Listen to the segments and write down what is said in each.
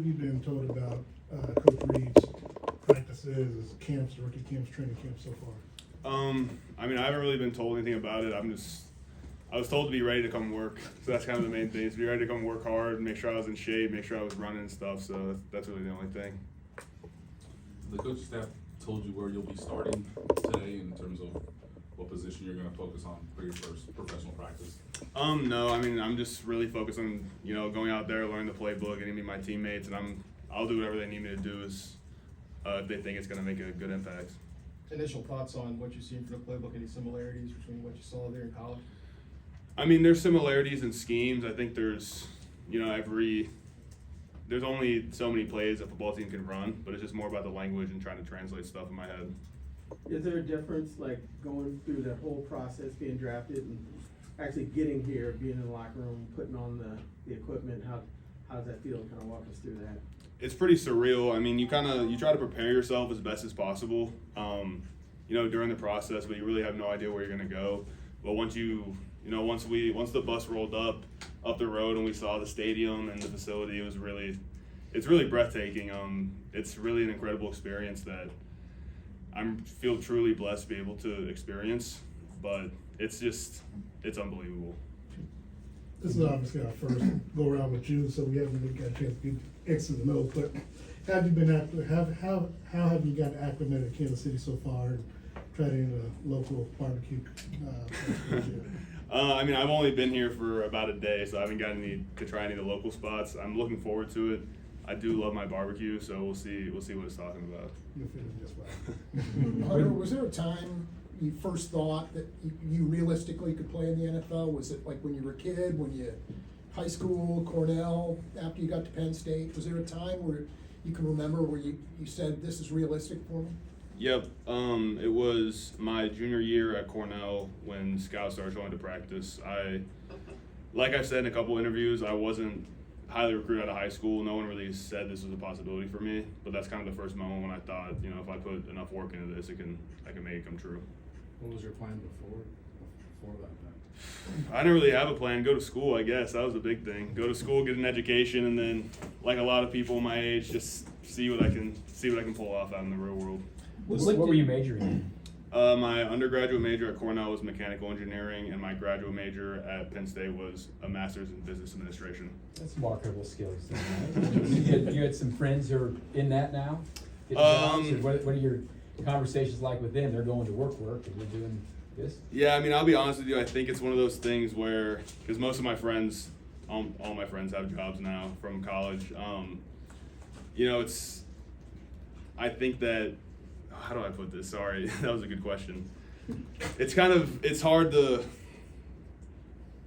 have you been told about Coach Reed's practices, camps, rookie camps, training camps so far? I mean, I haven't really been told anything about it. I was told to be ready to come work. So that's kind of the main thing, is be ready to come work hard, make sure I was in shape, make sure I was running and stuff. So that's really the only thing. The coaching staff told you where you'll be starting today in terms of what position you're going to focus on for your first professional practice? No, I mean, I'm just really focused on, going out there, learning the playbook, getting to meet my teammates, and I'll do whatever they need me to do if they think it's going to make a good impact. Initial thoughts on what you've seen from the playbook, any similarities between what you saw there in college? I mean, there's similarities in schemes. I think there's only so many plays a football team can run, but it's just more about the language and trying to translate stuff in my head. Is there a difference, like, going through that whole process, being drafted, and actually getting here, being in the locker room, putting on the equipment? How does that feel? Kind of walk us through that. It's pretty surreal. I mean, you try to prepare yourself as best as possible, during the process, but you really have no idea where you're going to go. But once once the bus rolled up the road and we saw the stadium and the facility, it's really breathtaking. It's really an incredible experience that I feel truly blessed to be able to experience, but it's unbelievable. This is obviously our first go around with you, so we haven't really got a chance to get X's and O's, but how have you gotten acclimated to Kansas City so far and trying a local barbecue? I mean, I've only been here for about a day, so I haven't gotten to try any of the local spots. I'm looking forward to it. I do love my barbecue, so we'll see what it's talking about. You'll feel it just fine. Hunter, was there a time you first thought that you realistically could play in the NFL? Was it like when you were a kid, high school, Cornell, after you got to Penn State? Was there a time where you can remember where you said, this is realistic for me? Yep. It was my junior year at Cornell when scouts started showing to practice. Like I've said in a couple interviews, I wasn't highly recruited out of high school. No one really said this was a possibility for me, but that's kind of the first moment when I thought, if I put enough work into this, I can make it come true. What was your plan before that then? I didn't really have a plan. Go to school, I guess. That was the big thing. Go to school, get an education, and then, like a lot of people my age, just see what I can pull off out in the real world. What were you majoring in? My undergraduate major at Cornell was mechanical engineering, and my graduate major at Penn State was a master's in business administration. That's marketable skills. Right? you had some friends who are in that now? What are your conversations like with them? They're going to work, and you're doing this? Yeah, I mean, I'll be honest with you. I think it's one of those things where, because most of my friends, all my friends have jobs now from college. I think that, how do I put this? Sorry, that was a good question. It's hard to,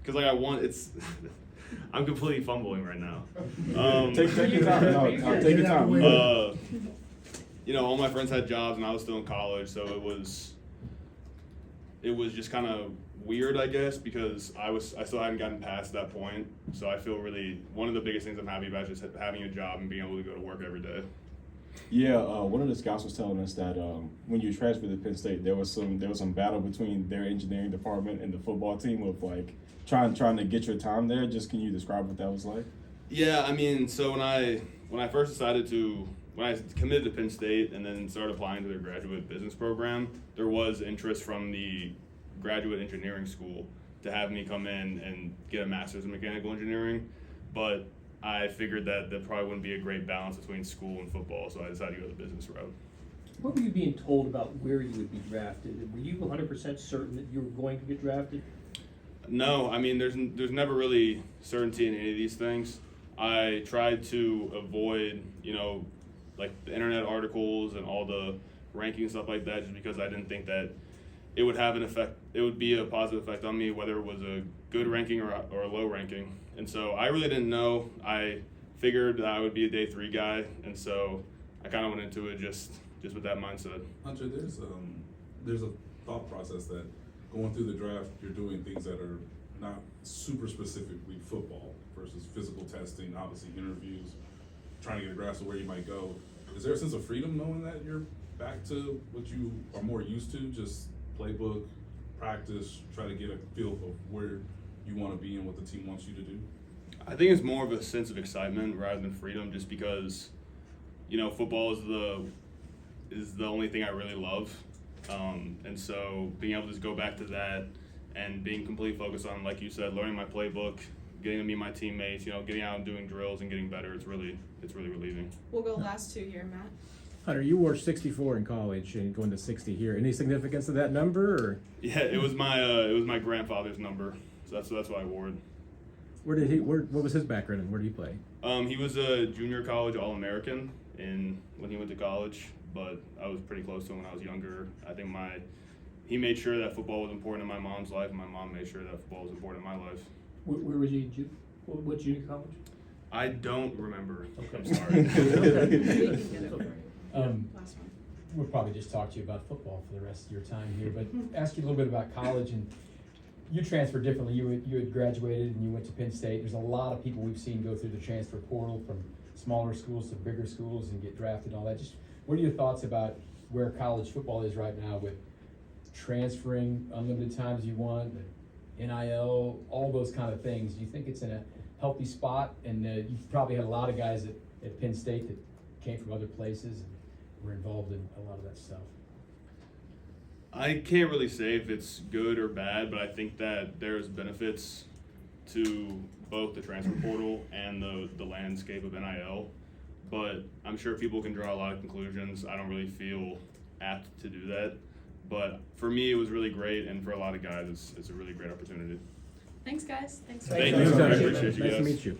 because I'm completely fumbling right now. Take your time. No, take your time. All my friends had jobs and I was still in college, so it was just kind of weird, I guess, because I still hadn't gotten past that point. So I feel really, one of the biggest things I'm happy about is just having a job and being able to go to work every day. Yeah, one of the scouts was telling us that when you transferred to Penn State, there was some battle between their engineering department and the football team of like trying to get your time there. Just can you describe what that was like? Yeah, I mean, so when I committed to Penn State and then started applying to their graduate business program, there was interest from the graduate engineering school to have me come in and get a master's in mechanical engineering, but I figured that probably wouldn't be a great balance between school and football, so I decided to go the business route. What were you being told about where you would be drafted? Were you 100% certain that you were going to get drafted? No, I mean, there's never really certainty in any of these things. I tried to avoid, like the internet articles and all the rankings and stuff like that, just because I didn't think that it would have an effect. It would be a positive effect on me, whether it was a good ranking or a low ranking. And so I really didn't know. I figured that I would be a day 3 guy, and so I kind of went into it just with that mindset. Hunter, there's a thought process that going through the draft, you're doing things that are not super specifically football versus physical testing, obviously interviews, trying to get a grasp of where you might go. Is there a sense of freedom knowing that you're back to what you are more used to, just playbook, practice, try to get a feel of where you want to be and what the team wants you to do? I think it's more of a sense of excitement rather than freedom, just because, you know, football is the only thing I really love, and so being able to just go back to that and being completely focused on, like you said, learning my playbook, getting to meet my teammates, you know, getting out and doing drills and getting better. It's really relieving. We'll go last two here, Matt. Hunter, you wore 64 in college and going to 60 here. Any significance to that number, or Yeah, it was my grandfather's number, so that's why I wore it. what was his background and where did he play? He was a junior college All-American when he went to college, but I was pretty close to him when I was younger. I think he made sure that football was important in my mom's life, and my mom made sure that football was important in my life. Where was you, what junior college? I don't remember. Okay. I'm sorry. We can get it for you. Last one. We'll probably just talk to you about football for the rest of your time here, but ask you a little bit about college. And you transferred differently. You had graduated and you went to Penn State. There's a lot of people we've seen go through the transfer portal from smaller schools to bigger schools and get drafted and all that. Just what are your thoughts about where college football is right now with transferring unlimited times you want, NIL, all those kind of things? Do you think it's in a healthy spot? And you've probably had a lot of guys at Penn State that came from other places and were involved in a lot of that stuff. I can't really say if it's good or bad, but I think that there's benefits to both the transfer portal and the landscape of NIL. But I'm sure people can draw a lot of conclusions. I don't really feel apt to do that. But for me, it was really great, and for a lot of guys, it's a really great opportunity. Thanks, guys. Thanks. Thank you. I appreciate you Nice guys. to meet you.